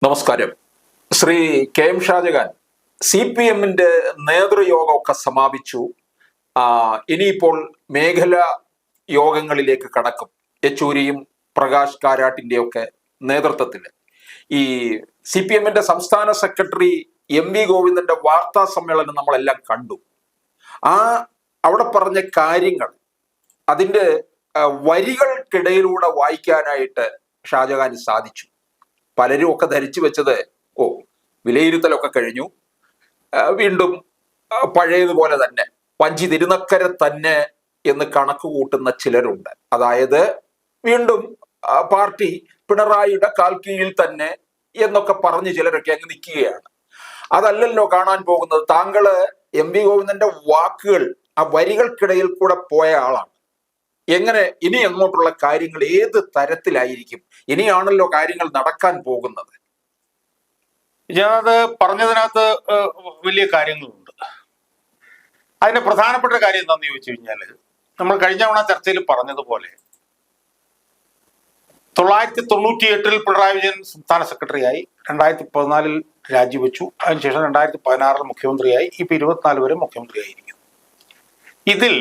നമസ്കാരം. Shri K M Shah Jahan CPM-ന്റെ നേതൃയോഗമൊക്കെ സമാപിച്ചു. ഇനിയിപ്പോൾ മേഖലാ യോഗങ്ങളിലേക്ക് കടക്കും. യെച്ചൂരിയും പ്രകാശ് കാരാട്ടിന്റെയൊക്കെ നേതൃത്വത്തിൽ ഈ CPM-ന്റെ സംസ്ഥാന സെക്രട്ടറി MV ഗോവിന്ദന്റെ വാർത്താ സമ്മേളനം നമ്മളെല്ലാം കണ്ടു. അവിടെ പറഞ്ഞ കാര്യങ്ങൾ അതിൻ്റെ വരികൾക്കിടയിലൂടെ വായിക്കാനായിട്ട് ഷാജഹാന് സാധിച്ചു. പലരും ഒക്കെ ധരിച്ചു വെച്ചത് വിലയിരുത്തലൊക്കെ കഴിഞ്ഞു, വീണ്ടും പഴയതുപോലെ തന്നെ വഞ്ചി തിരുനക്കര തന്നെ എന്ന് കണക്ക് കൂട്ടുന്ന ചിലരുണ്ട്. അതായത് വീണ്ടും പാർട്ടി പിണറായിയുടെ കാൽക്കീഴിൽ തന്നെ എന്നൊക്കെ പറഞ്ഞ് ചിലരൊക്കെ അങ്ങ് നിൽക്കുകയാണ്. അതല്ലല്ലോ കാണാൻ പോകുന്നത്. താങ്കള് MV ഗോവിന്ദന്റെ വാക്കുകൾ ആ വരികൾക്കിടയിൽ കൂടെ പോയ ആളാണ്. എങ്ങനെ ഇനി അങ്ങോട്ടുള്ള കാര്യങ്ങൾ ഏത് തരത്തിലായിരിക്കും? ഇനിയാണല്ലോ കാര്യങ്ങൾ നടക്കാൻ പോകുന്നത്. ഞാനത് പറഞ്ഞതിനകത്ത് വലിയ കാര്യങ്ങളുണ്ട്. അതിന്റെ പ്രധാനപ്പെട്ട കാര്യം എന്താണെന്ന് ചോദിച്ചു കഴിഞ്ഞാൽ, നമ്മൾ കഴിഞ്ഞ തവണ ചർച്ചയിൽ പറഞ്ഞതുപോലെ 1998 പിണറായി വിജയൻ സംസ്ഥാന സെക്രട്ടറിയായി, 2014 രാജിവെച്ചു, അതിനുശേഷം 2016 മുഖ്യമന്ത്രിയായി, ഇപ്പൊ 24 വരെ മുഖ്യമന്ത്രിയായിരിക്കുന്നു. ഇതിൽ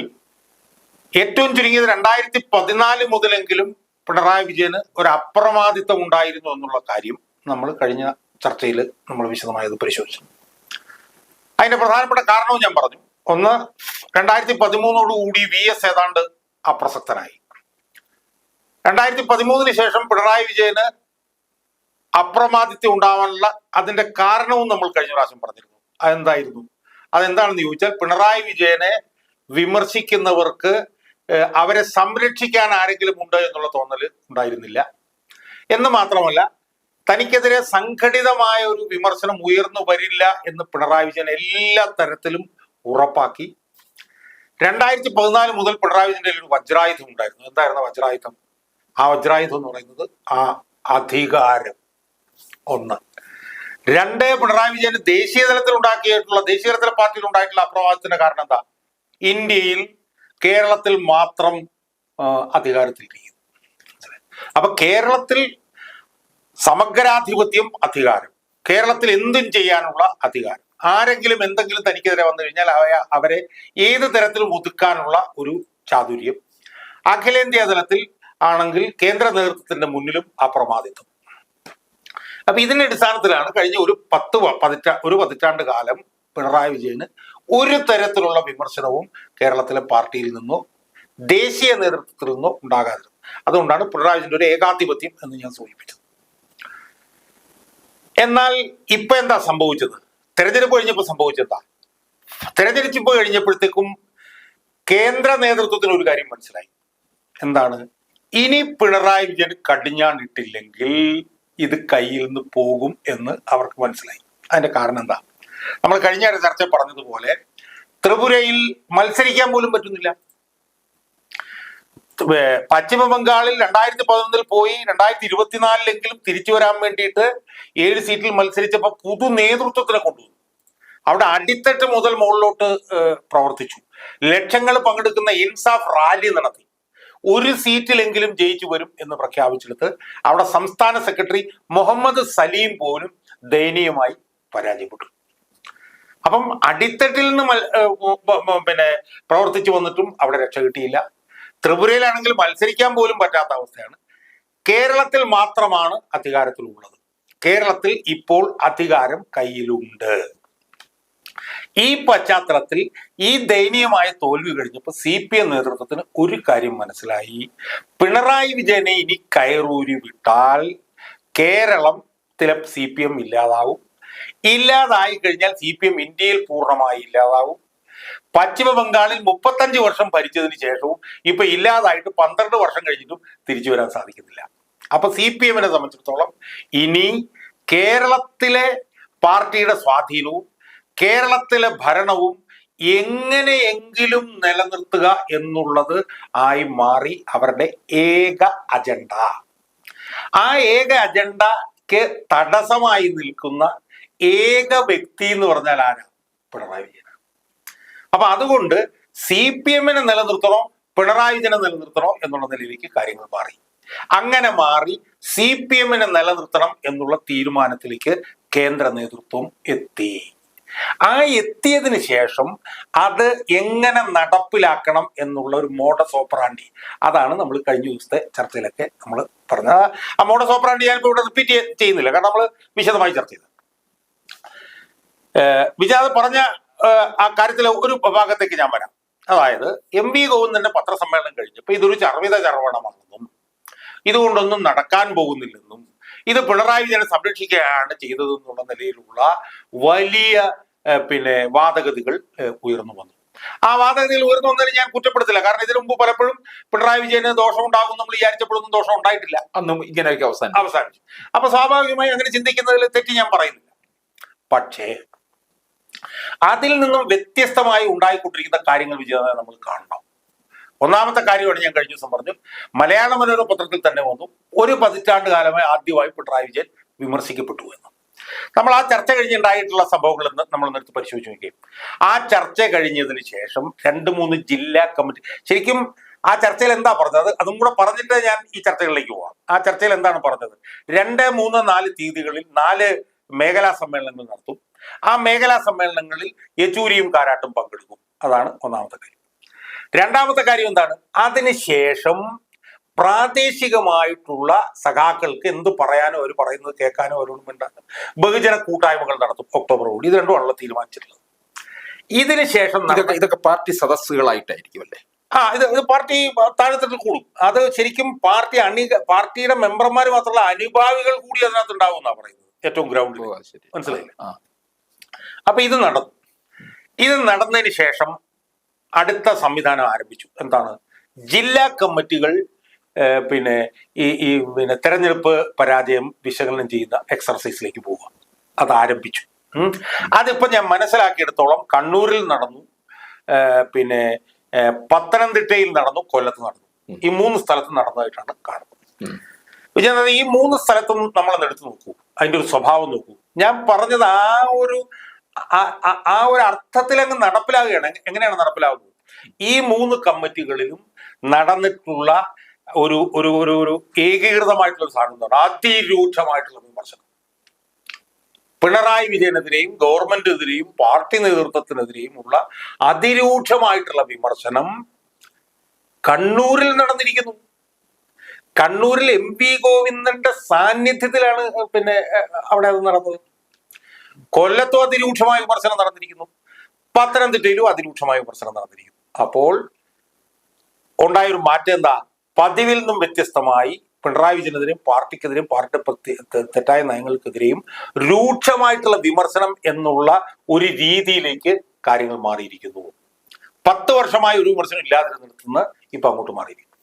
ഏറ്റവും ചുരുങ്ങിയത് 2014 മുതലെങ്കിലും പിണറായി വിജയന് ഒരു അപ്രമാദിത്വം ഉണ്ടായിരുന്നു എന്നുള്ള കാര്യം നമ്മൾ കഴിഞ്ഞ ചർച്ചയിൽ നമ്മൾ വിശദമായത് പരിശോധിച്ചു. അതിന്റെ പ്രധാനപ്പെട്ട കാരണവും ഞാൻ പറഞ്ഞു. ഒന്ന്, 2013 VS ഏതാണ്ട് അപ്രസക്തനായി. 2013 ശേഷം പിണറായി വിജയന് അപ്രമാദിത്വം ഉണ്ടാവാനുള്ള അതിന്റെ കാരണവും നമ്മൾ കഴിഞ്ഞ പ്രാവശ്യം പറഞ്ഞിരുന്നു. അതെന്താണെന്ന് ചോദിച്ചാൽ, പിണറായി വിജയനെ വിമർശിക്കുന്നവർക്ക് അവരെ സംരക്ഷിക്കാൻ ആരെങ്കിലും ഉണ്ട് എന്നുള്ള തോന്നൽ ഉണ്ടായിരുന്നില്ല എന്ന് മാത്രമല്ല, തനിക്കെതിരെ സംഘടിതമായ ഒരു വിമർശനം ഉയർന്നു വരില്ല എന്ന് പിണറായി വിജയൻ എല്ലാ തരത്തിലും ഉറപ്പാക്കി. 2014 മുതൽ പിണറായി വിജയന്റെ ഒരു വജ്രായുധം ഉണ്ടായിരുന്നു. എന്തായിരുന്നു വജ്രായുധം? ആ വജ്രായുധം എന്ന് പറയുന്നത് അധികാരം. ഒന്ന്. രണ്ട്, പിണറായി വിജയന് ദേശീയ തലത്തിലെ പാർട്ടിയിൽ ഉണ്ടായിട്ടുള്ള അപ്രമാദത്തിന്റെ കാരണം എന്താ? ഇന്ത്യയിൽ കേരളത്തിൽ മാത്രം അധികാരത്തിലിരിക്കുന്നു. അപ്പൊ കേരളത്തിൽ സമഗ്രാധിപത്യം, അധികാരം, കേരളത്തിൽ എന്തും ചെയ്യാനുള്ള അധികാരം, ആരെങ്കിലും എന്തെങ്കിലും തനിക്കെതിരെ വന്നു കഴിഞ്ഞാൽ അവരെ ഏത് തരത്തിലും ഒതുക്കാനുള്ള ഒരു ചാതുര്യം, അഖിലേന്ത്യാ തലത്തിൽ ആണെങ്കിൽ കേന്ദ്ര നേതൃത്വത്തിന്റെ മുന്നിലും അപ്രമാദിത്വം. അപ്പൊ ഇതിന്റെ അടിസ്ഥാനത്തിലാണ് കഴിഞ്ഞ ഒരു പതിറ്റാണ്ട് കാലം പിണറായി വിജയന് ഒരു തരത്തിലുള്ള വിമർശനവും കേരളത്തിലെ പാർട്ടിയിൽ നിന്നോ ദേശീയ നേതൃത്വത്തിൽ നിന്നോ ഉണ്ടാകാതിരുന്നത്. അതുകൊണ്ടാണ് പിണറായി വിജയന്റെ ഒരു ഏകാധിപത്യം എന്ന് ഞാൻ സൂചിപ്പിച്ചത്. എന്നാൽ ഇപ്പൊ എന്താ സംഭവിച്ചത്? തെരഞ്ഞെടുപ്പ് കഴിഞ്ഞപ്പോൾ സംഭവിച്ചെന്താ? തെരഞ്ഞെടുപ്പ് കഴിഞ്ഞപ്പോഴത്തേക്കും കേന്ദ്ര നേതൃത്വത്തിന് ഒരു കാര്യം മനസ്സിലായി. എന്താണ്? ഇനി പിണറായി വിജയൻ കടിഞ്ഞാണിട്ടില്ലെങ്കിൽ ഇത് കയ്യിൽ നിന്ന് പോകും എന്ന് അവർക്ക് മനസ്സിലായി. അതിന്റെ കാരണം എന്താ? നമ്മൾ കഴിഞ്ഞ ചർച്ച പറഞ്ഞതുപോലെ ത്രിപുരയിൽ മത്സരിക്കാൻ പോലും പറ്റുന്നില്ല. പശ്ചിമ ബംഗാളിൽ 2011 പോയി 2024 തിരിച്ചു വരാൻ വേണ്ടിയിട്ട് 7 സീറ്റിൽ മത്സരിച്ചപ്പോൾ പുതു നേതൃത്വത്തിനെ കൊണ്ടുവന്നു. അവിടെ അടിത്തട്ട് മുതൽ മുകളിലോട്ട് പ്രവർത്തിച്ചു. ലക്ഷങ്ങൾ പങ്കെടുക്കുന്ന ഇൻസാഫ് റാലി നടത്തി. ഒരു സീറ്റിലെങ്കിലും ജയിച്ചു വരും എന്ന് പ്രഖ്യാപിച്ചെടുത്ത് അവിടെ സംസ്ഥാന സെക്രട്ടറി മുഹമ്മദ് സലീം പോലും ദയനീയമായി പരാജയപ്പെട്ടു. അപ്പം അടിത്തട്ടിൽ നിന്ന് പ്രവർത്തിച്ചു വന്നിട്ടും അവിടെ രക്ഷ കിട്ടിയില്ല. ത്രിപുരയിലാണെങ്കിൽ മത്സരിക്കാൻ പോലും പറ്റാത്ത അവസ്ഥയാണ്. കേരളത്തിൽ മാത്രമാണ് അധികാരത്തിലുള്ളത്. കേരളത്തിൽ ഇപ്പോൾ അധികാരം കയ്യിലുണ്ട്. ഈ പശ്ചാത്തലത്തിൽ ഈ ദയനീയമായ തോൽവി കഴിഞ്ഞപ്പോൾ CPM നേതൃത്വത്തിന് ഒരു കാര്യം മനസ്സിലായി. പിണറായി വിജയനെ ഇനി കയറൂരി വിട്ടാൽ കേരളത്തിലെ CPM ഇല്ലാതാവും. ഇല്ലാതായി കഴിഞ്ഞാൽ CPM ഇന്ത്യയിൽ പൂർണ്ണമായി ഇല്ലാതാവും. പശ്ചിമ ബംഗാളിൽ 35 വർഷം ഭരിച്ചതിന് ശേഷവും ഇപ്പൊ ഇല്ലാതായിട്ട് 12 വർഷം കഴിഞ്ഞിട്ടും തിരിച്ചു വരാൻ സാധിക്കുന്നില്ല. അപ്പൊ CPM-നെ സംബന്ധിച്ചിടത്തോളം ഇനി കേരളത്തിലെ പാർട്ടിയുടെ സ്വാധീനവും കേരളത്തിലെ ഭരണവും എങ്ങനെയെങ്കിലും നിലനിർത്തുക എന്നുള്ളത് ആയി മാറി അവരുടെ ഏക അജണ്ട. ആ ഏക അജണ്ടക്ക് തടസ്സമായി നിൽക്കുന്ന ഏക വ്യക്തി എന്ന് പറഞ്ഞാൽ ആരാ? പിണറായി വിജയൻ. അപ്പൊ അതുകൊണ്ട് CPM-നെ നിലനിർത്തണോ പിണറായി വിജയനെ നിലനിർത്തണോ എന്നുള്ള നിലയിലേക്ക് കാര്യങ്ങൾ മാറി. അങ്ങനെ മാറി CPM നിലനിർത്തണം എന്നുള്ള തീരുമാനത്തിലേക്ക് കേന്ദ്ര നേതൃത്വം എത്തി. ആ എത്തിയതിന് ശേഷം അത് എങ്ങനെ നടപ്പിലാക്കണം എന്നുള്ള ഒരു മോഡസ് ഓപ്പറാണ്ടി, അതാണ് നമ്മൾ കഴിഞ്ഞ ദിവസത്തെ ചർച്ചയിലൊക്കെ നമ്മൾ പറഞ്ഞത്. ആ മോഡസ് ഓപ്പറാണ്ടി ഞാനിപ്പോൾ ഇവിടെ റിപ്പീറ്റ് ചെയ്യുന്നില്ല, കാരണം നമ്മൾ വിശദമായി ചർച്ച ചെയ്തു. വിജാത് പറഞ്ഞ ആ കാര്യത്തിലെ ഒരു ഭാഗത്തേക്ക് ഞാൻ വരാം. അതായത് MV ഗോവിന്ദന്റെ പത്രസമ്മേളനം കഴിഞ്ഞപ്പോൾ ഇതൊരു ചർവണമാണെന്നും ഇതുകൊണ്ടൊന്നും നടക്കാൻ പോകുന്നില്ലെന്നും ഇത് പിണറായി വിജയനെ സംരക്ഷിക്കുകയാണ് ചെയ്തതെന്നുള്ള നിലയിലുള്ള വലിയ വാദഗതികൾ ഉയർന്നു വന്നു. ആ വാദഗതികൾ ഉയർന്നു വന്നതിന് ഞാൻ കുറ്റപ്പെടുത്തില്ല, കാരണം ഇതിനു മുമ്പ് പലപ്പോഴും പിണറായി വിജയന് ദോഷം ഉണ്ടാകും നമ്മൾ വിചാരിച്ചപ്പോഴൊന്നും ദോഷം ഉണ്ടായിട്ടില്ല, അന്നും ഇങ്ങനെയൊക്കെ അവസാനിച്ചു. അപ്പൊ സ്വാഭാവികമായി അങ്ങനെ ചിന്തിക്കുന്നതിൽ തെറ്റ് ഞാൻ പറയുന്നില്ല. പക്ഷേ അതിൽ നിന്നും വ്യത്യസ്തമായി ഉണ്ടായിക്കൊണ്ടിരിക്കുന്ന കാര്യങ്ങൾ വിജയമായി നമ്മൾ കാണണം. ഒന്നാമത്തെ കാര്യമാണ് ഞാൻ കഴിഞ്ഞ ദിവസം പറഞ്ഞു, മലയാള മനോരമ പത്രത്തിൽ തന്നെ വന്നു, ഒരു പതിറ്റാണ്ട് കാലമായി ആദ്യമായി പിണറായി വിജയൻ വിമർശിക്കപ്പെട്ടു എന്ന്. നമ്മൾ ആ ചർച്ച കഴിഞ്ഞുണ്ടായിട്ടുള്ള സംഭവങ്ങൾ നമ്മൾ നിർത്തി പരിശോധിച്ച് നോക്കുകയും ആ ചർച്ച കഴിഞ്ഞതിന് ശേഷം 2-3 ജില്ലാ കമ്മിറ്റി, ശരിക്കും ആ ചർച്ചയിൽ എന്താ പറഞ്ഞത് അതും കൂടെ പറഞ്ഞിട്ട് ഞാൻ ഈ ചർച്ചകളിലേക്ക് പോവാം. ആ ചർച്ചയിൽ എന്താണ് പറഞ്ഞത്? 2, 3, 4 തീയതികളിൽ 4 മേഖലാ സമ്മേളനങ്ങൾ നടത്തും. ആ മേഖലാ സമ്മേളനങ്ങളിൽ യെച്ചൂരിയും കാരാട്ടും പങ്കെടുക്കും. അതാണ് ഒന്നാമത്തെ കാര്യം. രണ്ടാമത്തെ കാര്യം എന്താണ്? അതിനുശേഷം പ്രാദേശികമായിട്ടുള്ള സഖാക്കൾക്ക് എന്ത് പറയാനോ അവർ പറയുന്നത് കേൾക്കാനോ അവരോട് വേണ്ടാനും ബഹുജന കൂട്ടായ്മകൾ നടത്തും ഒക്ടോബറോട്. ഇത് രണ്ടുമാണല്ലോ തീരുമാനിച്ചിട്ടുള്ളത്. ഇതിനുശേഷം ഇതൊക്കെ പാർട്ടി സദസ്സുകളായിട്ടായിരിക്കും അല്ലേ? ഇത് പാർട്ടി താഴെത്തട്ടിൽ കൂടും. അത് ശരിക്കും പാർട്ടിയുടെ മെമ്പർമാർ മാത്രമല്ല അനുഭാവികൾ കൂടി അതിനകത്ത് ഉണ്ടാവും എന്നാ പറയുന്നത്, ഏറ്റവും ഗ്രൗണ്ടിൽ. മനസ്സിലായില്ലേ? അപ്പൊ ഇത് നടന്നു. ഇത് നടന്നതിന് ശേഷം അടുത്ത സംവിധാനം ആരംഭിച്ചു. എന്താണ്? ജില്ലാ കമ്മിറ്റികൾ ഈ തെരഞ്ഞെടുപ്പ് പരാജയം വിശകലനം ചെയ്യുന്ന എക്സർസൈസിലേക്ക് പോവുക. അത് ആരംഭിച്ചു. അതിപ്പോ ഞാൻ മനസ്സിലാക്കിയെടുത്തോളം കണ്ണൂരിൽ നടന്നു, പത്തനംതിട്ടയിൽ നടന്നു, കൊല്ലത്ത് നടന്നു. ഈ 3 സ്ഥലത്ത് നടന്നതായിട്ടാണ് കാണുന്നത്. വിജയനാഥ്, ഈ 3 സ്ഥലത്തും നമ്മളൊന്ന് എടുത്തു നോക്കൂ, അതിന്റെ ഒരു സ്വഭാവം നോക്കൂ. ഞാൻ പറഞ്ഞത് ആ ഒരു അർത്ഥത്തിൽ അങ്ങ് നടപ്പിലാവുകയാണ്. എങ്ങനെയാണ് നടപ്പിലാവുന്നത്? ഈ 3 കമ്മിറ്റികളിലും നടന്നിട്ടുള്ള ഒരു ഏകീകൃതമായിട്ടുള്ള സാധനം, അതിരൂക്ഷമായിട്ടുള്ള വിമർശനം പിണറായി വിജയനെതിരെയും ഗവൺമെന്റിനെതിരെയും പാർട്ടി നേതൃത്വത്തിനെതിരെയും ഉള്ള അതിരൂക്ഷമായിട്ടുള്ള വിമർശനം കണ്ണൂരിൽ നടന്നിരിക്കുന്നു. കണ്ണൂരിൽ MV ഗോവിന്ദന്റെ സാന്നിധ്യത്തിലാണ് അവിടെ അത് നടന്നത്. കൊല്ലത്തും അതിരൂക്ഷമായ വിമർശനം നടന്നിരിക്കുന്നു, പത്തനംതിട്ടയിലും അതിരൂക്ഷമായ വിമർശനം നടന്നിരിക്കുന്നു. അപ്പോൾ ഉണ്ടായൊരു മാറ്റം എന്താ? പതിവിൽ നിന്നും വ്യത്യസ്തമായി പിണറായി വിജയനെതിരെയും പാർട്ടിക്കെതിരെയും പാർട്ടിയുടെ തെറ്റായ നയങ്ങൾക്കെതിരെയും രൂക്ഷമായിട്ടുള്ള വിമർശനം എന്നുള്ള ഒരു രീതിയിലേക്ക് കാര്യങ്ങൾ മാറിയിരിക്കുന്നു. 10 വർഷമായി ഒരു വിമർശനം ഇല്ലാതെ നിർത്തുന്ന ഇപ്പൊ അങ്ങോട്ട് മാറിയിരിക്കുന്നു.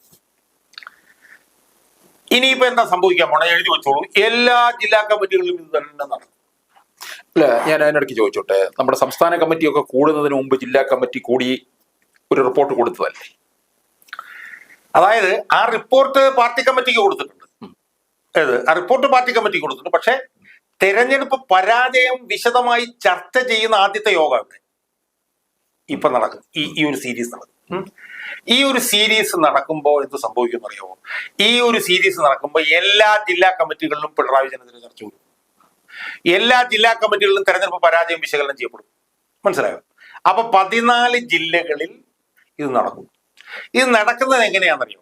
ഇനിയിപ്പോ എന്താ സംഭവിക്കാൻ പോണേ? എഴുതി വെച്ചോളൂ, എല്ലാ ജില്ലാ കമ്മിറ്റികളിലും ഇത് തന്നെ നടക്കും. അല്ല, ഞാൻ അതിനിടയ്ക്ക് ചോദിച്ചോട്ടെ, നമ്മുടെ സംസ്ഥാന കമ്മിറ്റിയൊക്കെ കൂടുന്നതിന് മുമ്പ് ജില്ലാ കമ്മിറ്റി കൂടി ഒരു റിപ്പോർട്ട് കൊടുത്തതല്ലേ? അതായത് ആ റിപ്പോർട്ട് പാർട്ടി കമ്മിറ്റിക്ക് കൊടുത്തിട്ടുണ്ട്. ആ റിപ്പോർട്ട് പാർട്ടി കമ്മിറ്റിക്ക് കൊടുത്തിട്ടുണ്ട്. പക്ഷെ തെരഞ്ഞെടുപ്പ് പരാജയം വിശദമായി ചർച്ച ചെയ്യുന്ന ആദ്യത്തെ യോഗം ഇവിടെ ഇപ്പൊ നടക്കും. ഈ ഒരു സീരീസ് നടക്കും. ഈ ഒരു സീരീസ് നടക്കുമ്പോൾ എന്ത് സംഭവിക്കുമെന്ന് അറിയാമോ? ഈ ഒരു സീരീസ് നടക്കുമ്പോൾ എല്ലാ ജില്ലാ കമ്മിറ്റികളിലും പിണറായി വിജയനെതിരെ ചർച്ച വരും. എല്ലാ ജില്ലാ കമ്മിറ്റികളിലും തെരഞ്ഞെടുപ്പ് പരാജയം വിശകലനം ചെയ്യപ്പെടും. മനസ്സിലായോ? അപ്പൊ 14 ജില്ലകളിൽ ഇത് നടക്കും. ഇത് നടക്കുന്നത് എങ്ങനെയാണെന്നറിയോ?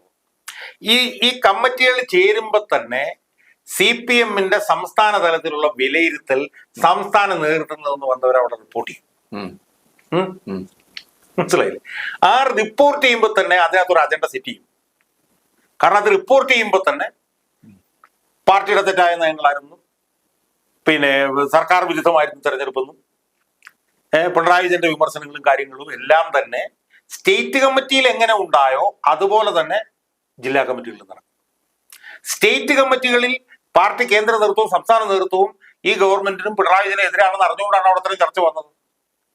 ഈ കമ്മിറ്റികൾ ചേരുമ്പോൾ തന്നെ CPM സംസ്ഥാന തലത്തിലുള്ള വിലയിരുത്തൽ സംസ്ഥാന നേതൃത്വത്തിൽ നിന്ന് വന്നവർ അവിടെ റിപ്പോർട്ട് ചെയ്യും. മനസ്സിലായില്ലേ? ആ റിപ്പോർട്ട് ചെയ്യുമ്പോൾ തന്നെ അതിനകത്തൊരു അജണ്ട സെറ്റ് ചെയ്യും. കാരണം അത് റിപ്പോർട്ട് ചെയ്യുമ്പോൾ തന്നെ പാർട്ടിയുടെ തെറ്റായ നയങ്ങളായിരുന്നു, സർക്കാർ വിരുദ്ധമായിരുന്നു തെരഞ്ഞെടുപ്പെന്നും, പിണറായി വിജയന്റെ വിമർശനങ്ങളും കാര്യങ്ങളും എല്ലാം തന്നെ സ്റ്റേറ്റ് കമ്മിറ്റിയിൽ എങ്ങനെ ഉണ്ടായോ അതുപോലെ തന്നെ ജില്ലാ കമ്മിറ്റികളിൽ നടക്കും. സ്റ്റേറ്റ് കമ്മിറ്റികളിൽ പാർട്ടി കേന്ദ്ര നേതൃത്വവും സംസ്ഥാന നേതൃത്വവും ഈ ഗവൺമെന്റിനും പിണറായി വിജയനും എതിരാണെന്ന് അറിഞ്ഞുകൊണ്ടാണ് അവിടെ അത്രയും ചർച്ച വന്നത്.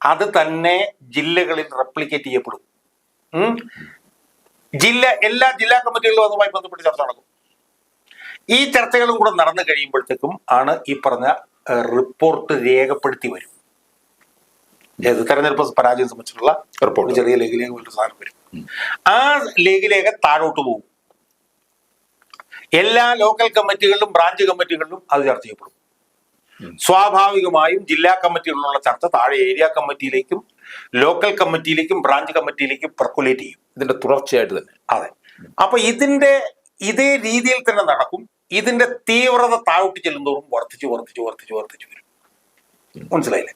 അത് തന്നെ ജില്ലകളിൽ റെപ്ലിക്കേറ്റ് ചെയ്യപ്പെടും. എല്ലാ ജില്ലാ കമ്മിറ്റികളിലും അതുമായി ബന്ധപ്പെട്ട് ചർച്ച നടക്കും. ഈ ചർച്ചകളും കൂടെ നടന്നു കഴിയുമ്പോഴത്തേക്കും ആണ് ഈ പറഞ്ഞ റിപ്പോർട്ട് രേഖപ്പെടുത്തി വരും. തെരഞ്ഞെടുപ്പ് പരാജയം സംബന്ധിച്ചിട്ടുള്ള റിപ്പോർട്ട് ചെറിയ ലഘുലേഖ പോലൊരു സാധനം വരും. ആ ലഘുലേഖ താഴോട്ട് പോകും. എല്ലാ ലോക്കൽ കമ്മിറ്റികളിലും ബ്രാഞ്ച് കമ്മിറ്റികളിലും അത് ചർച്ച ചെയ്യപ്പെടും. സ്വാഭാവികമായും ജില്ലാ കമ്മിറ്റികളിലുള്ള ചർച്ച താഴെ ഏരിയ കമ്മിറ്റിയിലേക്കും ലോക്കൽ കമ്മിറ്റിയിലേക്കും ബ്രാഞ്ച് കമ്മിറ്റിയിലേക്കും പെർക്കുലേറ്റ് ചെയ്യും. ഇതിന്റെ തുടർച്ചയായിട്ട് തന്നെ. അതെ. അപ്പൊ ഇതേ രീതിയിൽ തന്നെ നടക്കും. ഇതിന്റെ തീവ്രത താഴോട്ട് ചെല്ലുന്നതോറും വർദ്ധിച്ചു വരും. മനസ്സിലായില്ലേ?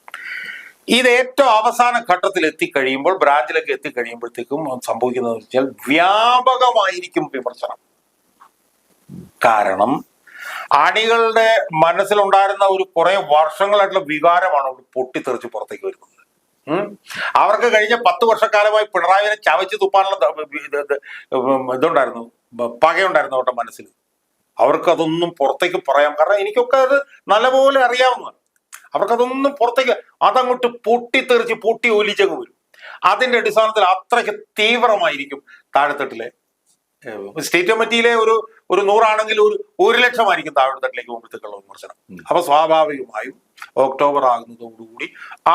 ഇത് ഏറ്റവും അവസാന ഘട്ടത്തിൽ എത്തിക്കഴിയുമ്പോൾ, ബ്രാഞ്ചിലേക്ക് എത്തിക്കഴിയുമ്പോഴത്തേക്കും സംഭവിക്കുന്നത് വെച്ചാൽ വ്യാപകമായിരിക്കും വിമർശനം. കാരണം അണികളുടെ മനസ്സിലുണ്ടായിരുന്ന ഒരു കുറെ വർഷങ്ങളായിട്ടുള്ള വികാരമാണ് അവിടെ പൊട്ടിത്തെറിച്ച് പുറത്തേക്ക് വരുന്നത്. അവർക്ക് കഴിഞ്ഞ 10 വർഷക്കാലമായി പിണറായിനെ ചവച്ച് തുപ്പാനുള്ള ഇതുണ്ടായിരുന്നു, പകയുണ്ടായിരുന്നു അവരുടെ മനസ്സിൽ. അവർക്കതൊന്നും പുറത്തേക്ക് പറയാം. കാരണം എനിക്കൊക്കെ അത് നല്ലപോലെ അറിയാവുന്നതാണ്. അവർക്കതൊന്നും പുറത്തേക്ക്, അതങ്ങോട്ട് പൊട്ടി ഒലിച്ചങ്ങ് വരും. അതിന്റെ അടിസ്ഥാനത്തിൽ അത്രയ്ക്ക് തീവ്രമായിരിക്കും താഴെത്തട്ടിലെ സ്റ്റേറ്റ് കമ്മിറ്റിയിലെ ഒരു 100 ആണെങ്കിൽ 1,00,000 ആയിരിക്കും താഴെത്തട്ടിലേക്ക് പോകുമ്പോഴത്തേക്കുള്ള വിമർശനം. അപ്പൊ സ്വാഭാവികമായും ഒക്ടോബർ ആകുന്നതോടുകൂടി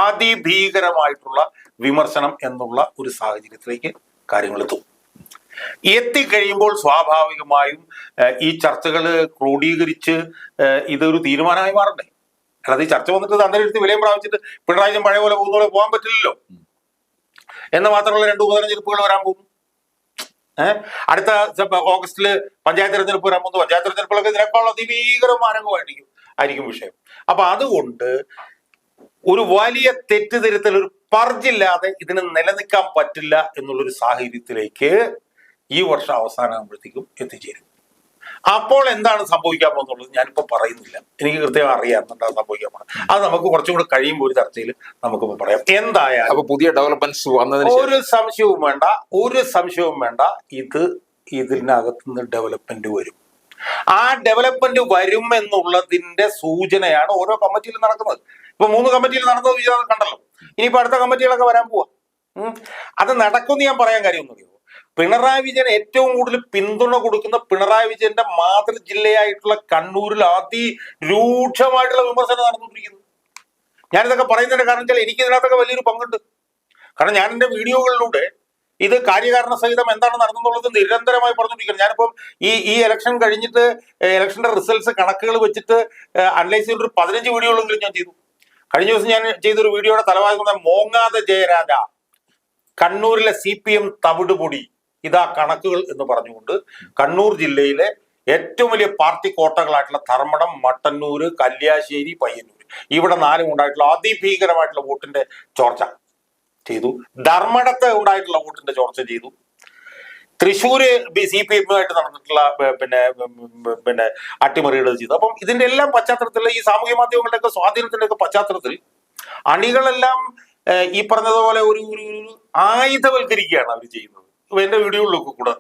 അതിഭീകരമായിട്ടുള്ള വിമർശനം എന്നുള്ള ഒരു സാഹചര്യത്തിലേക്ക് കാര്യങ്ങൾ എത്തിക്കഴിയുമ്പോൾ സ്വാഭാവികമായും ഈ ചർച്ചകൾ ക്രോഡീകരിച്ച് ഇതൊരു തീരുമാനമായി മാറണ്ടേ? അല്ലാതെ ഈ ചർച്ച വന്നിട്ട് അന്തരീക്ഷത്തിൽ വിലയും പ്രാപിച്ചിട്ട് പിണറായി പഴയ പോലെ പോകുന്നതോടെ പോകാൻ പറ്റില്ലല്ലോ. എന്ന് മാത്രമല്ല 2 ഉപതെരഞ്ഞെടുപ്പുകൾ വരാൻ പോകും. അടുത്ത ഓഗസ്റ്റില് പഞ്ചായത്ത് തെരഞ്ഞെടുപ്പ് വരാൻ പോകുന്നു. പഞ്ചായത്ത് തെരഞ്ഞെടുപ്പുകളൊക്കെ ഇതിനേക്കാൾ അതിഭീകരമായിരിക്കും വിഷയം. അപ്പൊ അതുകൊണ്ട് ഒരു വലിയ തെറ്റിദ്ധരുത്തൽ, ഒരു പർജില്ലാതെ ഇതിന് നിലനിൽക്കാൻ പറ്റില്ല എന്നുള്ളൊരു സാഹചര്യത്തിലേക്ക് ഈ വർഷം അവസാനമാകുമ്പോഴത്തേക്കും എത്തിച്ചേരും. അപ്പോൾ എന്താണ് സംഭവിക്കാൻ പോകുന്നുള്ളത് ഞാനിപ്പോ പറയുന്നില്ല. എനിക്ക് കൃത്യമായി അറിയാം എന്താണ് സംഭവിക്കാൻ പോകുന്നത്. അത് നമുക്ക് കുറച്ചും കൂടെ കഴിയുമ്പോൾ ഒരു ചർച്ചയിൽ നമുക്കിപ്പോ പറയാം. എന്തായാലും പുതിയ ഡെവലപ്മെന്റ്സ് വന്നതിന് ഒരു സംശയവും വേണ്ട. ഇതിനകത്തുനിന്ന് ഡെവലപ്മെന്റ് വരും. ആ ഡെവലപ്മെന്റ് വരും എന്നുള്ളതിന്റെ സൂചനയാണ് ഓരോ കമ്മിറ്റിയിലും നടക്കുന്നത്. ഇപ്പൊ 3 കമ്മിറ്റിയിൽ നടന്നത് വിചാരം കണ്ടല്ലോ. ഇനിയിപ്പോ അടുത്ത കമ്മിറ്റികളൊക്കെ വരാൻ പോവാ. അത് നടക്കുമെന്ന് ഞാൻ പറയാൻ കാര്യമൊന്നും. പിണറായി വിജയൻ ഏറ്റവും കൂടുതൽ പിന്തുണ കൊടുക്കുന്ന പിണറായി വിജയന്റെ മാതൃ ജില്ലയായിട്ടുള്ള കണ്ണൂരിൽ അതിരൂക്ഷമായിട്ടുള്ള വിമർശനം നടന്നുകൊണ്ടിരിക്കുന്നു. ഞാനിതൊക്കെ പറയുന്നതിന്റെ കാരണം വെച്ചാൽ എനിക്ക് ഇതിനകത്തൊക്കെ വലിയൊരു പങ്കുണ്ട്. കാരണം ഞാൻ എന്റെ വീഡിയോകളിലൂടെ ഇത് കാര്യകാരണ സഹിതം എന്താണ് നടന്നുള്ളത് നിരന്തരമായി പറഞ്ഞുകൊണ്ടിരിക്കുന്നത്. ഞാനിപ്പം ഈ ഇലക്ഷൻ കഴിഞ്ഞിട്ട് ഇലക്ഷന്റെ റിസൾട്ട്സ് കണക്കുകൾ വെച്ചിട്ട് അനലൈസ് ചെയ്തൊരു 15 വീഡിയോകളെങ്കിലും ഞാൻ ചെയ്തു. കഴിഞ്ഞ ദിവസം ഞാൻ ചെയ്തൊരു വീഡിയോയുടെ തലവായി മോങ്ങാതെ ജയരാജ, കണ്ണൂരിലെ CPM തവിടുപൊടി, ഇതാ കണക്കുകൾ എന്ന് പറഞ്ഞുകൊണ്ട് കണ്ണൂർ ജില്ലയിലെ ഏറ്റവും വലിയ പാർട്ടി കോട്ടകളായിട്ടുള്ള ധർമ്മടം, മട്ടന്നൂര്, കല്യാശ്ശേരി, പയ്യന്നൂർ, ഇവിടെ 4 ഉണ്ടായിട്ടുള്ള അതിഭീകരമായിട്ടുള്ള വോട്ടിന്റെ ചോർച്ച ചെയ്തു. ധർമ്മടത്ത് ഉണ്ടായിട്ടുള്ള വോട്ടിന്റെ ചോർച്ച ചെയ്തു. തൃശ്ശൂര് CPM ആയിട്ട് നടന്നിട്ടുള്ള പിന്നെ അട്ടിമറികൾ ചെയ്തു. അപ്പം ഇതിന്റെ എല്ലാം പശ്ചാത്തലത്തിൽ, ഈ സാമൂഹ്യ മാധ്യമങ്ങളുടെ ഒക്കെ സ്വാധീനത്തിന്റെ ഒക്കെ പശ്ചാത്തലത്തിൽ അണികളെല്ലാം ഈ പറഞ്ഞതുപോലെ ഒരു ആയുധവൽക്കരിക്കുകയാണ് അവർ ചെയ്യുന്നത്. എന്റെ വീഡിയോകളിലൊക്കെ കൂടെ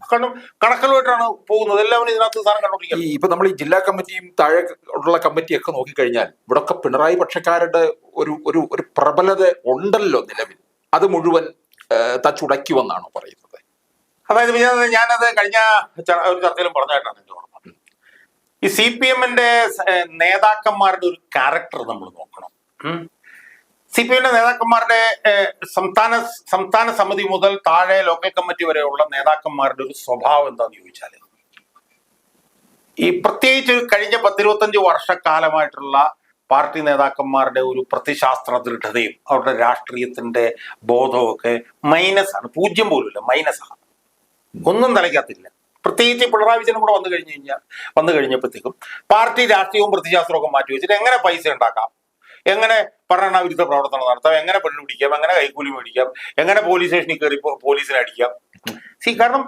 കാരണം കണക്കുകളുമായിട്ടാണ് പോകുന്നത്. എല്ലാവരും ഇതിനകത്ത് സാധനം കണ്ടുപിടിക്കുക. ഇപ്പൊ നമ്മൾ ഈ ജില്ലാ കമ്മിറ്റിയും താഴെ ഉള്ള കമ്മിറ്റിയൊക്കെ നോക്കിക്കഴിഞ്ഞാൽ ഇവിടൊക്കെ പിണറായി പക്ഷക്കാരുടെ ഒരു പ്രബലത ഉണ്ടല്ലോ നിലവിൽ. അത് മുഴുവൻ തച്ചുടയ്ക്കുമെന്നാണോ പറയുന്നത്? അതായത് ഞാനത് കഴിഞ്ഞ ഒരു ചർച്ചയിലും പറഞ്ഞായിട്ടാണ് എനിക്ക് ഓർമ്മ. ഈ CPM-ന്റെ നേതാക്കന്മാരുടെ ഒരു ക്യാരക്ടർ നമ്മൾ നോക്കണം. CPM-ന്റെ നേതാക്കന്മാരുടെ സംസ്ഥാന സമിതി മുതൽ താഴെ ലോക്കൽ കമ്മിറ്റി വരെയുള്ള നേതാക്കന്മാരുടെ ഒരു സ്വഭാവം എന്താന്ന് ചോദിച്ചാൽ, ഈ പ്രത്യേകിച്ച് കഴിഞ്ഞ 10-25 വർഷക്കാലമായിട്ടുള്ള പാർട്ടി നേതാക്കന്മാരുടെ ഒരു പ്രതിശാസ്ത്ര ദൃഢതയും അവരുടെ രാഷ്ട്രീയത്തിന്റെ ബോധവും ഒക്കെ മൈനസാണ്. 0 പോലുമില്ല, മൈനസാണ്. ഒന്നും തലയ്ക്കത്തില്ല. പ്രത്യേകിച്ച് പിണറായി വിജയനും കൂടെ വന്നു കഴിഞ്ഞപ്പോഴത്തേക്കും പാർട്ടി രാഷ്ട്രീയവും പ്രതിശാസ്ത്രവും ഒക്കെ മാറ്റി വെച്ചിട്ട് എങ്ങനെ പൈസ ഉണ്ടാക്കാം, എങ്ങനെ ഭരണവിരുദ്ധ പ്രവർത്തനം നടത്താം, എങ്ങനെ പെണ്ണു പിടിക്കാം, എങ്ങനെ കൈക്കൂലി മേടിക്കാം, എങ്ങനെ പോലീസ് സ്റ്റേഷനിൽ കയറി പോലീസിനെ അടിക്കാം. കാരണം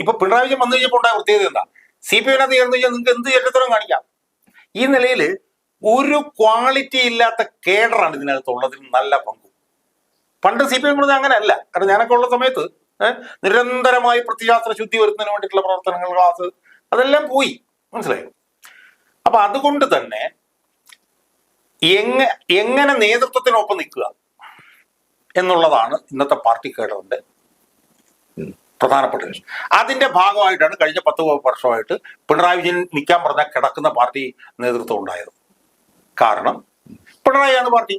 ഇപ്പൊ പിണറായി വിജയൻ വന്നു കഴിഞ്ഞപ്പോൾ ഉണ്ടായ പ്രത്യേകത എന്താ? CPM-നകത്ത് ചേർന്ന് കഴിഞ്ഞാൽ നിങ്ങൾക്ക് എന്ത് ചരിത്രം കാണിക്കാം. ഈ നിലയിൽ ഒരു ക്വാളിറ്റി ഇല്ലാത്ത കേഡറാണ് ഇതിനകത്തുള്ളതിന് നല്ല പങ്കും. പണ്ട് CPM പറഞ്ഞാൽ അങ്ങനെയല്ല. കാരണം ഞാനൊക്കെ ഉള്ള സമയത്ത് നിരന്തരമായി പ്രതിശാസ്ത്ര ശുദ്ധി വരുന്നതിന് വേണ്ടിയിട്ടുള്ള പ്രവർത്തനങ്ങൾ, ക്ലാസ്, അതെല്ലാം പോയി. മനസ്സിലായോ? അപ്പൊ അതുകൊണ്ട് തന്നെ എങ്ങനെ നേതൃത്വത്തിനൊപ്പം നിൽക്കുക എന്നുള്ളതാണ് ഇന്നത്തെ പാർട്ടി കേഡറിന്റെ പ്രധാനപ്പെട്ട വിഷയം. അതിന്റെ ഭാഗമായിട്ടാണ് കഴിഞ്ഞ 10 വർഷമായിട്ട് പിണറായി വിജയൻ നിൽക്കാൻ പറഞ്ഞാൽ കിടക്കുന്ന പാർട്ടി നേതൃത്വം ഉണ്ടായത്. കാരണം പിണറായിയാണ് പാർട്ടി.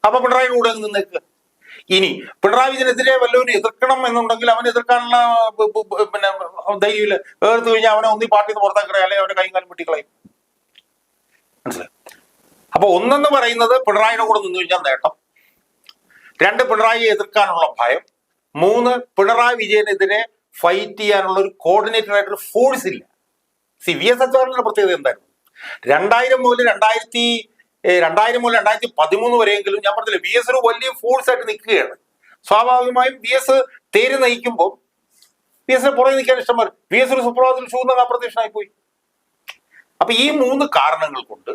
അപ്പൊ പിണറായി കൂടെ നിന്നേക്കുക. ഇനി പിണറായി വിജയനെതിരെ വല്ലവരും എതിർക്കണം എന്നുണ്ടെങ്കിൽ അവൻ എതിർക്കാനുള്ള പിന്നെ ധൈര്യമില്ല. എതിർത്ത് കഴിഞ്ഞാൽ അവനെ ഒന്നി പാർട്ടിയിൽ നിന്ന് പുറത്താക്കണേ, അല്ലെങ്കിൽ അവന്റെ കൈയും കാലും വെട്ടിക്കളയും. മനസ്സിലായി? അപ്പൊ ഒന്നെന്ന് പറയുന്നത് പിണറായിയുടെ കൂടെ നിന്ന് കഴിഞ്ഞാൽ നേട്ടം, 2 പിണറായിയെ എതിർക്കാനുള്ള ഭയം, 3 പിണറായി വിജയനെതിരെ ഫൈറ്റ് ചെയ്യാനുള്ള ഒരു കോർഡിനേറ്റഡ് ആയിട്ടൊരു ഫോഴ്സ് ഇല്ല. VS അച്യുതാനന്ദന്റെ പ്രത്യേകത എന്തായിരുന്നു? 2000 മുതൽ 2013 വരെയെങ്കിലും ഞാൻ പറഞ്ഞില്ല, VS ഒരു വലിയ ഫോഴ്സ് ആയിട്ട് നിൽക്കുകയാണ്. സ്വാഭാവികമായും VS തേര് നയിക്കുമ്പോൾ VS പുറകെ നിൽക്കാൻ ഇഷ്ടംപോലെ. VS ഒരു സുപ്രഭാതത്തിൽ ശൂന്യത അപ്രത്യക്ഷനായി പോയി. അപ്പൊ ഈ 3 കാരണങ്ങൾ കൊണ്ട്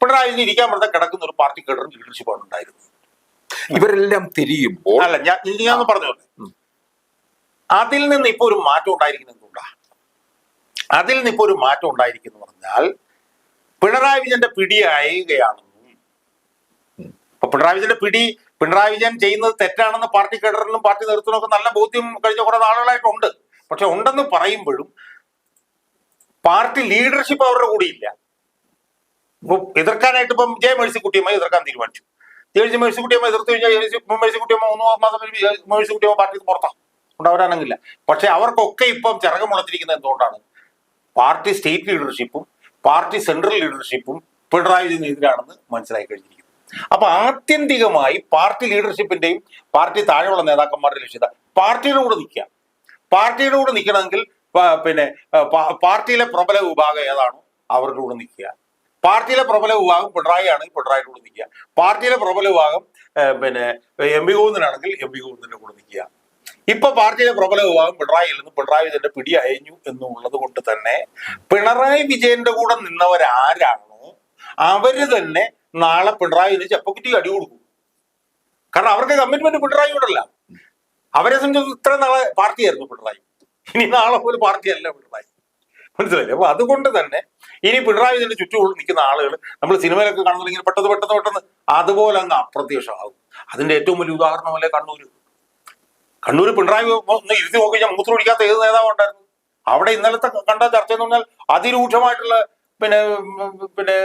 പിണറായി വിജയൻ ഇരിക്കാൻ പറഞ്ഞ കിടക്കുന്ന ഒരു പാർട്ടി കേഡർ ലീഡർഷിപ്പാണ് ഉണ്ടായിരുന്നത്. ഇവരെല്ലാം തിരിയുമ്പോൾ അല്ല, ഞാൻ പറഞ്ഞു, അതിൽ നിന്ന് ഇപ്പൊ ഒരു മാറ്റം ഉണ്ടായിരിക്കുന്നത് എന്തുകൊണ്ടാ? അതിൽ നിന്ന് ഇപ്പൊ ഒരു മാറ്റം ഉണ്ടായിരിക്കുന്നു പറഞ്ഞാൽ പിണറായി വിജയന്റെ പിടി അയയുകയാണെന്നും, അപ്പൊ പിണറായി വിജയൻ ചെയ്യുന്നത് തെറ്റാണെന്ന് പാർട്ടി കേഡറിനും പാർട്ടി നേതൃത്വത്തിനൊക്കെ നല്ല ബോധ്യം കഴിഞ്ഞ കുറെ നാളുകളായിട്ടുണ്ട്. പക്ഷെ ഉണ്ടെന്ന് പറയുമ്പോഴും പാർട്ടി ലീഡർഷിപ്പ് അവരുടെ കൂടെ ഇല്ല. ഇപ്പൊ എതിർക്കാനായിട്ട് ഇപ്പം മേഴ്സിക്കുട്ടിയമ്മ എതിർക്കാൻ തീരുമാനിച്ചു. മേഴ്സിക്കുട്ടിയമ്മ എതിർത്ത് കഴിഞ്ഞാൽ മേഴ്സിക്കുട്ടിയമ്മ 3 മാസം മേഴ്സിക്കുട്ടിയമ്മ പാർട്ടി പുറത്താം, ഉണ്ടാവരാനെങ്കില്ല. പക്ഷെ അവർക്കൊക്കെ ഇപ്പം ചിറക് മുളച്ചിരിക്കുന്നത് എന്തുകൊണ്ടാണ്? പാർട്ടി സ്റ്റേറ്റ് ലീഡർഷിപ്പും പാർട്ടി സെൻട്രൽ ലീഡർഷിപ്പും പിണറായി വിജയനെതിരാണെന്ന് മനസ്സിലാക്കി കഴിഞ്ഞിരിക്കുന്നു. അപ്പൊ ആത്യന്തികമായി പാർട്ടി ലീഡർഷിപ്പിന്റെയും പാർട്ടി താഴെയുള്ള നേതാക്കന്മാരുടെ ലക്ഷ്യത പാർട്ടിയുടെ കൂടെ നിൽക്കുക. പാർട്ടിയുടെ കൂടെ നിൽക്കണമെങ്കിൽ പിന്നെ പാർട്ടിയിലെ പ്രബല വിഭാഗം ഏതാണോ അവരുടെ കൂടെ നിൽക്കുക. പാർട്ടിയിലെ പ്രബല വിഭാഗം പിണറായി ആണെങ്കിൽ പിണറായിയുടെ കൂടെ നിൽക്കുക. പാർട്ടിയിലെ പ്രബല വിഭാഗം പിന്നെ MP ഗോവിന്ദനാണെങ്കിൽ MP ഗോവിന്ദന്റെ കൂടെ നിൽക്കുക. ഇപ്പൊ പാർട്ടിയിലെ പ്രബല വിഭാഗം പിണറായിയിൽ നിന്ന് പിണറായി വിജയന്റെ പിടി അയഞ്ഞു എന്നുള്ളത് കൊണ്ട് തന്നെ പിണറായി വിജയന്റെ കൂടെ നിന്നവരാരാണോ അവര് തന്നെ നാളെ പിണറായിന് ചെപ്പക്കുറ്റി അടി കൊടുക്കും. കാരണം അവർക്ക് കമ്മിറ്റ്മെന്റ് പിണറായിയോടല്ല. അവരെ സംബന്ധിച്ച് ഇത്ര നാളെ പാർട്ടിയായിരുന്നു പിണറായി, ഇനി നാളെ പോലും പാർട്ടിയല്ല പിണറായി. മനസ്സിലായില്ലേ? അപ്പൊ അതുകൊണ്ട് തന്നെ ഇനി പിണറായി വിജയന്റെ ചുറ്റും നിൽക്കുന്ന ആളുകൾ നമ്മൾ സിനിമയിലൊക്കെ കാണുന്നത് ഇങ്ങനെ പെട്ടെന്ന് അതുപോലെ അങ്ങ് അപ്രത്യക്ഷമാകും. അതിന്റെ ഏറ്റവും വലിയ ഉദാഹരണമല്ലേ കണ്ണൂർ പിണറായി ഒന്ന് ഇരുത്തി നോക്കി കഴിഞ്ഞാൽ മൂത്രം ഒഴിക്കാത്ത ഏത് നേതാവ് ഉണ്ടായിരുന്നു അവിടെ? ഇന്നലത്തെ കണ്ട ചർച്ച എന്ന് പറഞ്ഞാൽ അതിരൂക്ഷമായിട്ടുള്ള പിന്നെ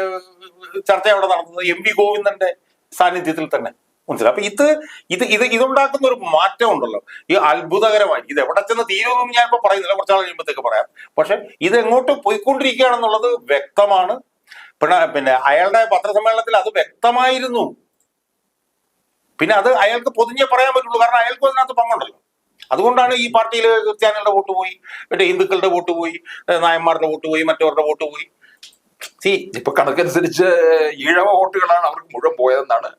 ചർച്ച അവിടെ നടന്നത് MP ഗോവിന്ദന്റെ സാന്നിധ്യത്തിൽ തന്നെ. മനസ്സിലായി? അപ്പൊ ഇതുണ്ടാക്കുന്ന ഒരു മാറ്റം ഉണ്ടല്ലോ, ഈ അത്ഭുതകരമായി. ഇത് എവിടെ ചെന്ന് തീരുമെന്നും ഞാൻ ഇപ്പൊ പറയുന്നില്ല, കുറച്ചാൾ കഴിയുമ്പോഴത്തേക്ക് പറയാം. പക്ഷെ ഇത് എങ്ങോട്ട് പോയിക്കൊണ്ടിരിക്കുകയാണെന്നുള്ളത് വ്യക്തമാണ്. പിന്നെ അയാളുടെ പത്രസമ്മേളനത്തിൽ അത് വ്യക്തമായിരുന്നു. പിന്നെ അത് അയാൾക്ക് പൊതിഞ്ഞേ പറയാൻ പറ്റുള്ളൂ, കാരണം അയാൾക്കും അതിനകത്ത് പങ്കുണ്ടല്ലോ. അതുകൊണ്ടാണ് ഈ പാർട്ടിയിൽ ക്രിസ്ത്യാനികളുടെ വോട്ട് പോയി, മറ്റേ ഹിന്ദുക്കളുടെ വോട്ട് പോയി, നായന്മാരുടെ വോട്ട് പോയി, മറ്റവരുടെ വോട്ട് പോയി. ഇപ്പൊ കണക്കനുസരിച്ച് ഈഴവ വോട്ടുകളാണ് അവർക്ക് മുഴുവൻ പോയതെന്നാണ്.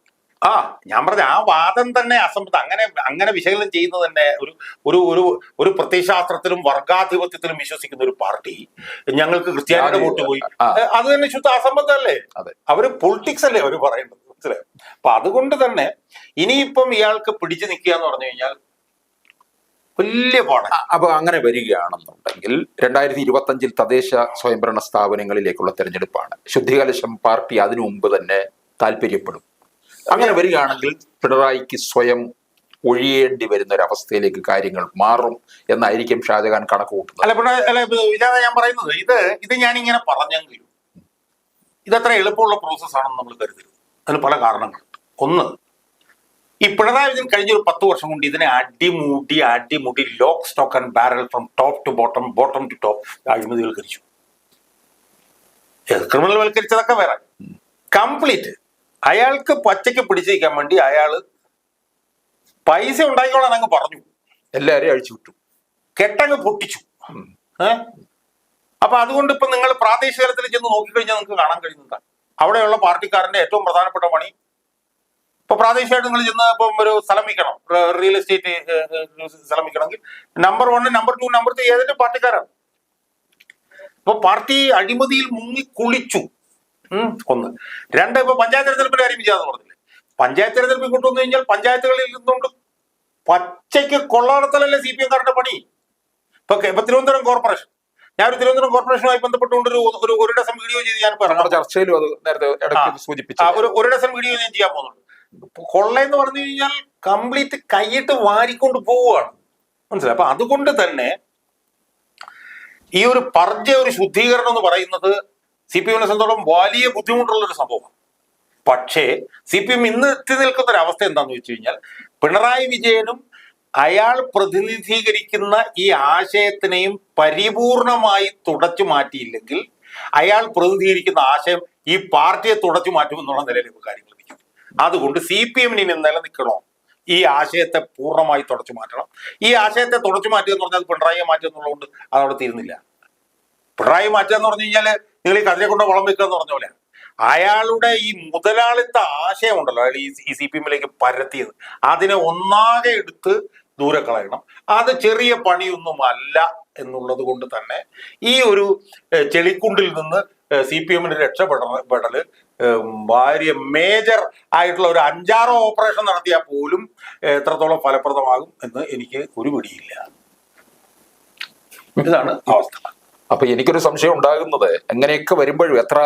ഞാൻ പറഞ്ഞ ആ വാദം തന്നെ അസംബന്ധം. അങ്ങനെ വിശകലനം ചെയ്യുന്നത് തന്നെ ഒരു ഒരു ഒരു പ്രത്യയശാസ്ത്രത്തിലും വർഗാധിപത്യത്തിലും വിശ്വസിക്കുന്ന ഒരു പാർട്ടി ഞങ്ങൾക്ക് ക്രിസ്ത്യാനിയുടെ വോട്ട് പോയി, അത് തന്നെ ശുദ്ധ അസംബന്ധമല്ലേ? അവര് പൊളിറ്റിക്സ് അല്ലേ അവര് പറയുന്നത്? മനസ്സിലായോ? അപ്പൊ അതുകൊണ്ട് തന്നെ ഇനിയിപ്പം ഇയാൾക്ക് പിടിച്ചു നിൽക്കുക എന്ന് പറഞ്ഞു കഴിഞ്ഞാൽ വലിയ പാടാണ്. അപ്പൊ അങ്ങനെ വരികയാണെന്നുണ്ടെങ്കിൽ 2025 തദ്ദേശ സ്വയംഭരണ സ്ഥാപനങ്ങളിലേക്കുള്ള തെരഞ്ഞെടുപ്പാണ്. ശുദ്ധികലശം പാർട്ടി അതിനു മുമ്പ് തന്നെ താല്പര്യപ്പെടും. അങ്ങനെ വരികയാണെങ്കിൽ പിണറായിക്ക് സ്വയം ഒഴിയേണ്ടി വരുന്ന ഒരു അവസ്ഥയിലേക്ക് കാര്യങ്ങൾ മാറും എന്നായിരിക്കും ഷാജഹാൻ കണക്ക് കൂട്ടുന്നത്. ഞാൻ പറയുന്നത് ഇത് ഞാനിങ്ങനെ പറഞ്ഞെങ്കിലും ഇതത്ര എളുപ്പമുള്ള പ്രോസസ്സാണെന്ന് നമ്മൾ കരുതരുത്. അതിന് പല കാരണങ്ങളുണ്ട്. ഒന്ന്, ഈ പിണറായി വിജയൻ കഴിഞ്ഞൊരു 10 വർഷം കൊണ്ട് ഇതിനെ അടിമുടി lock stock and barrel from top to bottom to top അഴിമതിവൽക്കരിച്ചു. ക്രിമിനൽ വൽക്കരിച്ചതൊക്കെ വേറെ. കംപ്ലീറ്റ് അയാൾക്ക് പച്ചയ്ക്ക് പിടിച്ചിരിക്കാൻ വേണ്ടി അയാള് പൈസ ഉണ്ടാക്കിക്കോളാൻ അങ്ങ് പറഞ്ഞു, എല്ലാരെയും അഴിച്ചു വിട്ടു, കെട്ടങ്ങ് പൊട്ടിച്ചു. അപ്പൊ അതുകൊണ്ട് ഇപ്പൊ നിങ്ങൾ പ്രാദേശിക തലത്തിൽ ചെന്ന് നോക്കിക്കഴിഞ്ഞാൽ നിങ്ങൾക്ക് കാണാൻ കഴിയുന്നതാണ് അവിടെയുള്ള പാർട്ടിക്കാരന്റെ ഏറ്റവും പ്രധാനപ്പെട്ട പണി. ഇപ്പൊ പ്രാദേശികമായിട്ട് നിങ്ങൾ ചെന്ന് ഇപ്പം ഒരു സ്ഥലം വിൽക്കണം, റിയൽ എസ്റ്റേറ്റ് സ്ഥലം വിൽക്കണമെങ്കിൽ നമ്പർ 1, നമ്പർ 2, നമ്പർ 3 ഏതിന്റെ പാർട്ടിക്കാരാണ്. ഇപ്പൊ പാർട്ടി അഴിമതിയിൽ മുങ്ങി കുളിച്ചു. 1. 2, ഇപ്പൊ പഞ്ചായത്ത് തെരഞ്ഞെടുപ്പിന്റെ കാര്യം വിചാരിച്ചു പറഞ്ഞില്ലേ? പഞ്ചായത്ത് തെരഞ്ഞെടുപ്പ് കൊണ്ടുവന്നു കഴിഞ്ഞാൽ പഞ്ചായത്തുകളിൽ നിന്നുകൊണ്ട് പച്ചയ്ക്ക് കൊള്ളാടത്തലല്ലേ CPM-കാരുടെ പണി. ഇപ്പൊ തിരുവനന്തപുരം കോർപ്പറേഷൻ, ഞാനൊരു തിരുവനന്തപുരം കോർപ്പറേഷനുമായി ബന്ധപ്പെട്ടുകൊണ്ട് ഒരു ഡസൻ വീഡിയോ ചെയ്ത് ഞാൻ ചർച്ചയിലും അത് നേരത്തെ സൂചിപ്പിച്ചു. ഒരു ഡസൻ വീഡിയോ ഞാൻ ചെയ്യാൻ പോകുന്നുണ്ട്. കൊള്ളയെന്ന് പറഞ്ഞു കഴിഞ്ഞാൽ കംപ്ലീറ്റ് കൈയിട്ട് വാരിക്കൊണ്ട് പോവുകയാണ്. മനസ്സിലായി? അപ്പൊ അതുകൊണ്ട് തന്നെ ഈ ഒരു ഒരു ശുദ്ധീകരണം എന്ന് പറയുന്നത് CPM-നെ സംബന്ധിച്ചിടത്തോളം വലിയ ബുദ്ധിമുട്ടുള്ള ഒരു സംഭവമാണ്. പക്ഷേ CPM ഇന്ന് എത്തി നിൽക്കുന്ന ഒരു അവസ്ഥ എന്താന്ന് വെച്ച് കഴിഞ്ഞാൽ പിണറായി വിജയനും അയാൾ പ്രതിനിധീകരിക്കുന്ന ഈ ആശയത്തിനെയും പരിപൂർണമായി തുടച്ചു മാറ്റിയില്ലെങ്കിൽ അയാൾ പ്രതിനിധീകരിക്കുന്ന ആശയം ഈ പാർട്ടിയെ തുടച്ചു മാറ്റുമെന്നുള്ള നിലയിലേക്ക് കാര്യങ്ങൾ നിൽക്കും. അതുകൊണ്ട് CPM-ന് ഇനി നിലനിൽക്കണോ, ഈ ആശയത്തെ പൂർണ്ണമായി തുടച്ചു മാറ്റണം. ഈ ആശയത്തെ തുടച്ചു മാറ്റുക എന്ന് പറഞ്ഞാൽ പിണറായിയെ മാറ്റുക എന്നുള്ളതുകൊണ്ട് അതവിടെ തീരുന്നില്ല. പിണറായി മാറ്റുക എന്ന് പറഞ്ഞു കഴിഞ്ഞാൽ നിങ്ങൾ ഈ കതിരെ കൊണ്ട് വളം വെക്കുക എന്ന് പറഞ്ഞ പോലെ അയാളുടെ ഈ മുതലാളിത്ത ആശയം ഉണ്ടല്ലോ, അയാൾ ഈ CPM-ലേക്ക് പരത്തിയത്, അതിനെ ഒന്നാകെ എടുത്ത് ദൂരെ കളയണം. അത് ചെറിയ പണിയൊന്നും അല്ല എന്നുള്ളത് കൊണ്ട് തന്നെ ഈ ഒരു ചെളിക്കുണ്ടിൽ നിന്ന് CPM-ന് രക്ഷപ്പെടല് ഭാര്യ മേജർ ആയിട്ടുള്ള ഒരു 5-6 ഓപ്പറേഷൻ നടത്തിയാൽ പോലും എത്രത്തോളം ഫലപ്രദമാകും എന്ന് എനിക്ക് ഒരു പിടിയില്ല. ഇതാണ് അവസ്ഥ. അപ്പൊ എനിക്കൊരു സംശയം ഉണ്ടാകുന്നത്, എങ്ങനെയൊക്കെ വരുമ്പോഴും എത്ര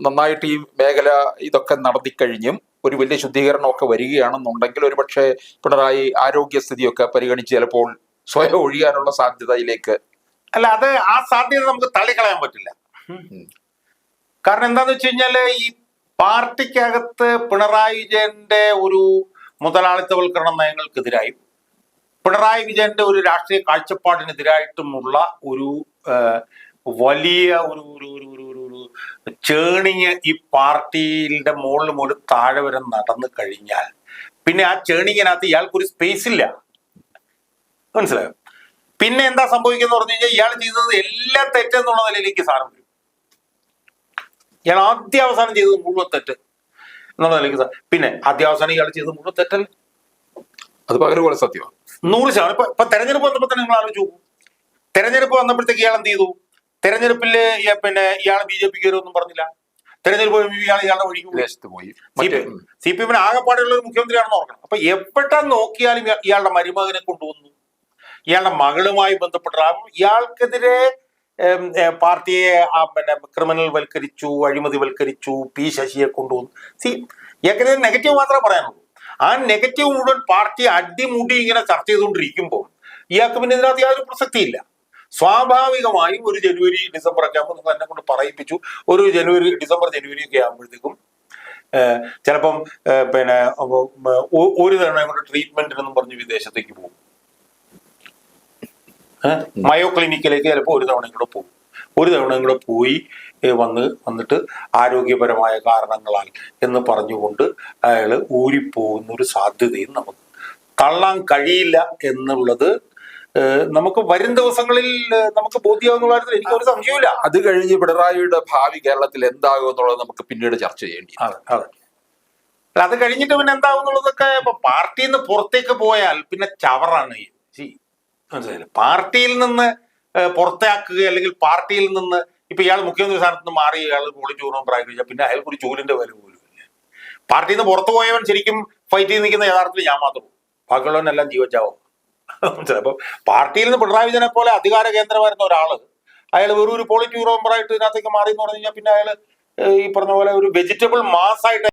നന്നായിട്ട് ഈ മേഖല ഇതൊക്കെ നടത്തിക്കഴിഞ്ഞും ഒരു വലിയ ശുദ്ധീകരണമൊക്കെ വരികയാണെന്നുണ്ടെങ്കിൽ ഒരുപക്ഷെ പിണറായി ആരോഗ്യസ്ഥിതിയൊക്കെ പരിഗണിച്ച് ചിലപ്പോൾ സ്വയം ഒഴിയാനുള്ള സാധ്യതയിലേക്ക്. അല്ല, അത് ആ സാധ്യത നമുക്ക് തള്ളിക്കളയാൻ പറ്റില്ല. കാരണം എന്താന്ന് വെച്ച് കഴിഞ്ഞാല് ഈ പാർട്ടിക്കകത്ത് പിണറായി വിജയന്റെ ഒരു മുതലാളിത്തവൽക്കരണ നയങ്ങൾക്കെതിരായും പിണറായി വിജയന്റെ ഒരു രാഷ്ട്രീയ കാഴ്ചപ്പാടിനെതിരായിട്ടുമുള്ള ഒരു വലിയ ഒരു ചേണിങ് ഈ പാർട്ടിയുടെ മുകളിൽ മുതൽ താഴെ വരെ നടന്നു കഴിഞ്ഞാൽ പിന്നെ ആ ചേണിങ്ങിനകത്ത് ഇയാൾക്കൊരു സ്പേസ് ഇല്ല. മനസ്സിലായോ? പിന്നെ എന്താ സംഭവിക്കുന്ന പറഞ്ഞു കഴിഞ്ഞാൽ ഇയാൾ ചെയ്തത് എല്ലാം തെറ്റെന്നുള്ള നിലയിലേക്ക് സാധനം വരും. ഇയാൾ ആദ്യാവസാനം ചെയ്തത് മുഴുവൻ തെറ്റ് എന്നുള്ള നിലയ്ക്ക്, പിന്നെ ആദ്യാവസാനം ഇയാൾ ചെയ്തത് മുഴുവൻ തെറ്റല്ല, അത് പകരം പോലെ സത്യമാണ് 100%. ഇപ്പൊ തെരഞ്ഞെടുപ്പ് വന്നപ്പോ തന്നെ നിങ്ങൾ ആലോചിച്ച് നോക്കൂ. തെരഞ്ഞെടുപ്പ് വന്നപ്പോഴത്തേക്ക് ഇയാൾ എന്ത് ചെയ്തു? തെരഞ്ഞെടുപ്പില് പിന്നെ ഇയാൾ BJP കയറുമൊന്നും പറഞ്ഞില്ല. തെരഞ്ഞെടുപ്പ് ഇയാളുടെ വഴിക്ക് പോയി. CPM-ന് ആകെപ്പാടുള്ള ഒരു മുഖ്യമന്ത്രിയാണെന്ന് ഓർക്കണം. അപ്പൊ എവിടെ നോക്കിയാലും ഇയാളുടെ മരുമകനെ കൊണ്ടുവന്നു, ഇയാളുടെ മകളുമായി ബന്ധപ്പെട്ടാകും ഇയാൾക്കെതിരെ പാർട്ടിയെ പിന്നെ ക്രിമിനൽ വൽക്കരിച്ചു, അഴിമതിവൽക്കരിച്ചു, ശശിയെ കൊണ്ടുവന്നു. ഇയാൾക്കെതിരെ നെഗറ്റീവ് മാത്രമേ പറയാനുള്ളൂ. ആ നെഗറ്റീവ് മുഴുവൻ പാർട്ടി അടിമുടി ഇങ്ങനെ ചർച്ച ചെയ്തുകൊണ്ടിരിക്കുമ്പോൾ ഇയാൾക്ക് പിന്നെ ഇതിനകത്ത് യാതൊരു പ്രസക്തിയില്ല. സ്വാഭാവികമായും ഒരു ജനുവരി ഡിസംബർ ഒക്കെ ആകുമ്പോൾ നിങ്ങൾ എന്നെ കൊണ്ട് പറയിപ്പിച്ചു, ഒരു ഡിസംബർ ജനുവരി ഒക്കെ ആകുമ്പോഴത്തേക്കും ചിലപ്പം പിന്നെ ഒരു തവണ കൊണ്ട് ട്രീറ്റ്മെന്റിനെന്നും പറഞ്ഞ് വിദേശത്തേക്ക് പോകും. മയോ ക്ലിനിക്കിലേക്ക് ചിലപ്പോൾ ഒരു തവണയും കൂടെ പോകും. ഒരു തവണയും കൂടെ പോയി വന്നിട്ട് ആരോഗ്യപരമായ കാരണങ്ങളാൽ എന്ന് പറഞ്ഞുകൊണ്ട് അയാൾ ഊരിപ്പോകുന്ന ഒരു സാധ്യതയും നമുക്ക് തള്ളാൻ കഴിയില്ല എന്നുള്ളത് നമുക്ക് വരും ദിവസങ്ങളിൽ നമുക്ക് ബോധ്യമാകുന്ന കാര്യത്തിൽ എനിക്കൊരു സംശയമില്ല. അത് കഴിഞ്ഞ് പിണറായിയുടെ ഭാവി കേരളത്തിൽ എന്താകും എന്നുള്ളത് നമുക്ക് പിന്നീട് ചർച്ച ചെയ്യേണ്ടി. അതെ. അത് കഴിഞ്ഞിട്ട് പിന്നെ എന്താകും എന്നുള്ളതൊക്കെ ഇപ്പൊ പാർട്ടിയിൽ നിന്ന് പുറത്തേക്ക് പോയാൽ പിന്നെ ചവറാണ്. മനസ്സിലായില്ലേ? പാർട്ടിയിൽ നിന്ന് പുറത്താക്കുക അല്ലെങ്കിൽ പാർട്ടിയിൽ നിന്ന് ഇപ്പൊ ഇയാൾ മുഖ്യമന്ത്രി സ്ഥാനത്ത് നിന്ന് മാറി ഇയാൾ പൊളിച്ചൂറും പ്രായം പിന്നെ അയാൾക്ക് ഒരു ചൂലിന്റെ വില പോലും ഇല്ല. പാർട്ടിയിൽ നിന്ന് പുറത്തു പോയവൻ ശരിക്കും ഫൈറ്റ് ചെയ്ത് നിൽക്കുന്ന യഥാർത്ഥത്തിൽ ഞാൻ മാത്രമേ, ബാക്കിയുള്ളവനെല്ലാം ജീവച്ചാവോ. അപ്പൊ പാർട്ടിയിൽ നിന്ന് പിണറായി വിജയനെ പോലെ അധികാര കേന്ദ്രമായിരുന്ന ഒരാള് അയാൾ വെറും ഒരു പോളിറ്റ് ബ്യൂറോ മെമ്പറായിട്ട് ഇതിനകത്തേക്ക് മാറി എന്ന് പറഞ്ഞു കഴിഞ്ഞാൽ പിന്നെ അയാൾ ഈ പറഞ്ഞ പോലെ ഒരു വെജിറ്റബിൾ മാസ് ആയിട്ട്